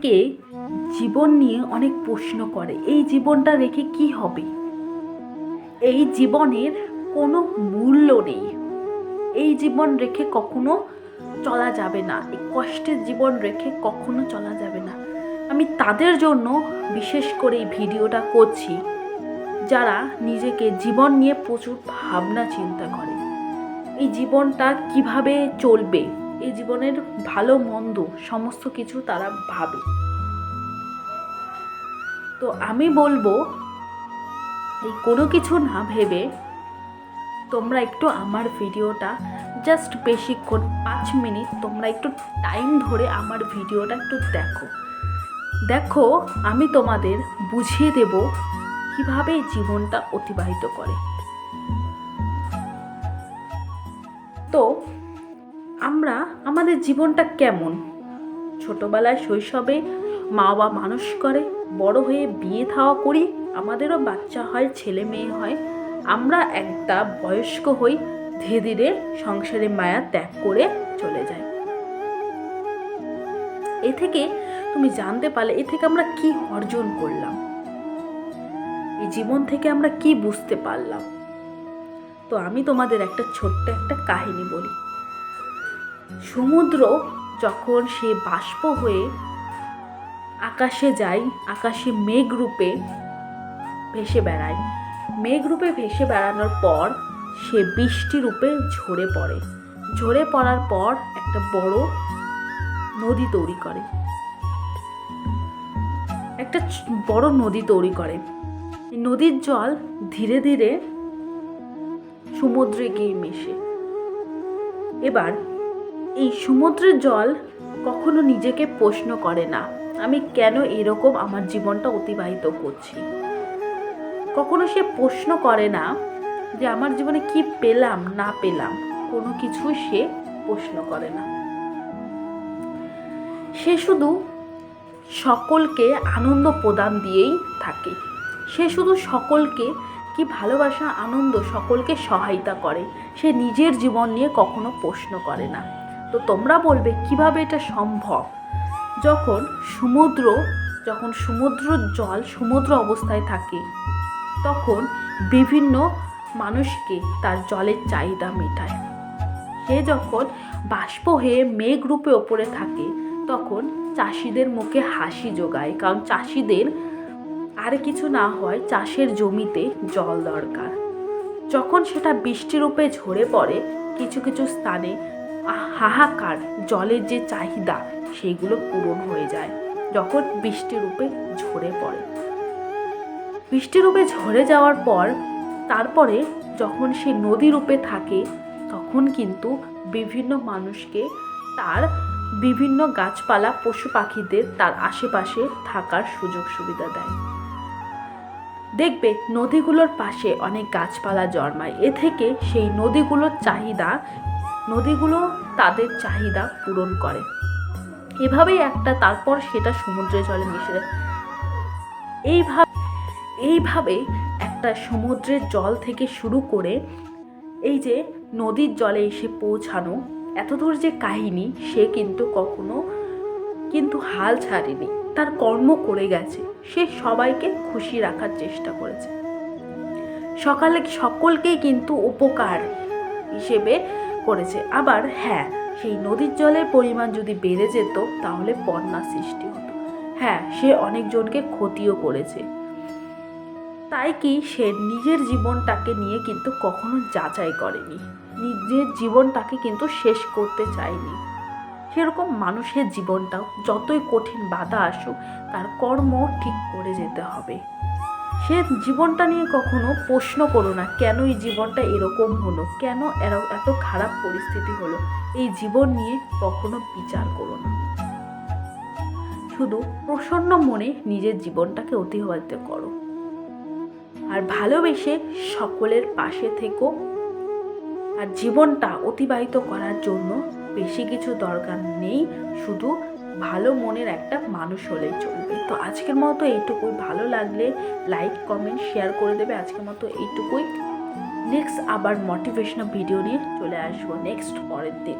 অনেকে জীবন নিয়ে অনেক প্রশ্ন করে, এই জীবনটা রেখে কি হবে? এই জীবনের কোনো মূল্য নেই। এই জীবন রেখে কখনো চলা যাবে না, এই কষ্টের জীবন রেখে কখনো চলা যাবে না। আমি তাদের জন্য বিশেষ করে এই ভিডিওটা করছি, যারা নিজেকে জীবন নিয়ে প্রচুর ভাবনা চিন্তা করে। এই জীবনটা কিভাবে চলবে, এই জীবনের ভালো মন্দ সমস্ত কিছু তারা ভাবে। তো আমি বলবো, এই কোনো কিছু না ভেবে তোমরা একটু আমার ভিডিওটা জাস্ট বেশিক্ষণ 5 মিনিট তোমরা একটু টাইম ধরে আমার ভিডিওটা একটু দেখো আমি তোমাদের বুঝিয়ে দেব কিভাবে জীবনটা অতিবাহিত করে। তো আমরা আমাদের জীবনটা কেমন, ছোটবেলায় শৈশবে মা বাবা মানুষ করে, বড় হয়ে বিয়ে থাওয়া করি, আমাদেরও বাচ্চা হয়, ছেলে মেয়ে হয়, আমরা একটা বয়স্ক হই, ধীরে ধীরে সংসারে মায়া ত্যাগ করে চলে যাই। এ থেকে তুমি জানতে পারলে এ থেকে আমরা কি অর্জন করলাম, এই জীবন থেকে আমরা কি বুঝতে পারলাম। তো আমি তোমাদের একটা ছোট্ট একটা কাহিনী বলি। সমুদ্র যখন সে বাষ্প হয়ে আকাশে যায়, আকাশে মেঘরূপে ভেসে বেড়ায়, মেঘরূপে ভেসে বেড়ানোর পর সে বৃষ্টি রূপে ঝরে পড়ে, ঝরে পড়ার পর একটা বড় নদী তৈরি করে, একটা বড় নদী তৈরি করে। নদীর জল ধীরে ধীরে সমুদ্রে গিয়ে মেশে। এবার এই সমুদ্রের জল কখনো নিজেকে প্রশ্ন করে না, আমি কেন এরকম আমার জীবনটা অতিবাহিত করছি। কখনো সে প্রশ্ন করে না যে আমার জীবনে কি পেলাম না পেলাম, কোনো কিছু সে প্রশ্ন করে না। সে শুধু সকলকে আনন্দ প্রদান দিয়েই থাকে। সে শুধু সকলকে কি ভালোবাসা, আনন্দ, সকলকে সহায়তা করে। সে নিজের জীবন নিয়ে কখনো প্রশ্ন করে না। তো তোমরা বলবে কিভাবে এটা সম্ভব? যখন সমুদ্রের জল সমুদ্র অবস্থায় থাকে, তখন বিভিন্ন মানুষকে তার জলের চাহিদা মেটায়। সে যখন বাষ্প হয়ে মেঘ রূপে ওপরে থাকে, তখন চাষিদের মুখে হাসি জোগায়, কারণ চাষিদের আর কিছু না হয় চাষের জমিতে জল দরকার। যখন সেটা বৃষ্টি রূপে ঝরে পড়ে, কিছু কিছু স্থানে হাহাকার, জলের যে চাহিদা সেগুলো পূরণ হয়ে যায় যখন বৃষ্টি রূপে ঝরে পড়ে। বৃষ্টি রূপে ঝরে যাওয়ার পর তারপরে যখন সে নদী রূপে থাকে, তখন কিন্তু বিভিন্ন মানুষকে তার বিভিন্ন গাছপালা, পশু পাখিদের তার আশেপাশে থাকার সুযোগ সুবিধা দেয়। দেখবে নদীগুলোর পাশে অনেক গাছপালা জন্মায়, এ থেকে সেই নদীগুলো তাদের চাহিদা পূরণ করে। এভাবেই তারপর সেটা সমুদ্রের জলে মিশে যায়। এইভাবে একটা সমুদ্রের জল থেকে শুরু করে এই যে নদীর জলে এসে পৌঁছানো, এতদূর যে কাহিনী, সে কিন্তু কখনো হাল ছাড়েনি, তার কর্ম করে গেছে। সে সবাইকে খুশি রাখার চেষ্টা করেছে, সকলকেই কিন্তু উপকার হিসেবে করেছে। আবার হ্যাঁ, সেই নদীর জলের পরিমাণ যদি বেড়ে যেত তাহলে বন্যা সৃষ্টি হতো। হ্যাঁ, সে অনেকজনকে ক্ষতিও করেছে। তাই কি সে নিজের জীবনটাকে নিয়ে কিন্তু কখনো যাচাই করেনি, নিজের জীবনটাকে কিন্তু শেষ করতে চায়নি। সেরকম মানুষের জীবনটাও যতই কঠিন বাধা আসুক, তার কর্ম ঠিক করে যেতে হবে। সে জীবনটা নিয়ে কখনো প্রশ্ন করো না, কেন এই জীবনটা এরকম হলো, কেন এত খারাপ পরিস্থিতি হলো। এই জীবন নিয়ে কখনো বিচার করো না, শুধু প্রসন্ন মনে নিজের জীবনটাকে অতিবাহিত করো। আর ভালোবেসে সকলের পাশে থেকো। আর জীবনটা অতিবাহিত করার জন্য বেশি কিছু দরকার নেই, শুধু ভালো মনের একটা মানুষ হলেই চলবে। তো আজকের মতো এইটুকুই। ভালো লাগলে লাইক, কমেন্ট, শেয়ার করে দেবে। আজকের মতো এইটুকুই। নেক্সট আবার মোটিভেশনাল ভিডিও নিয়ে চলে আসবো পরের দিন।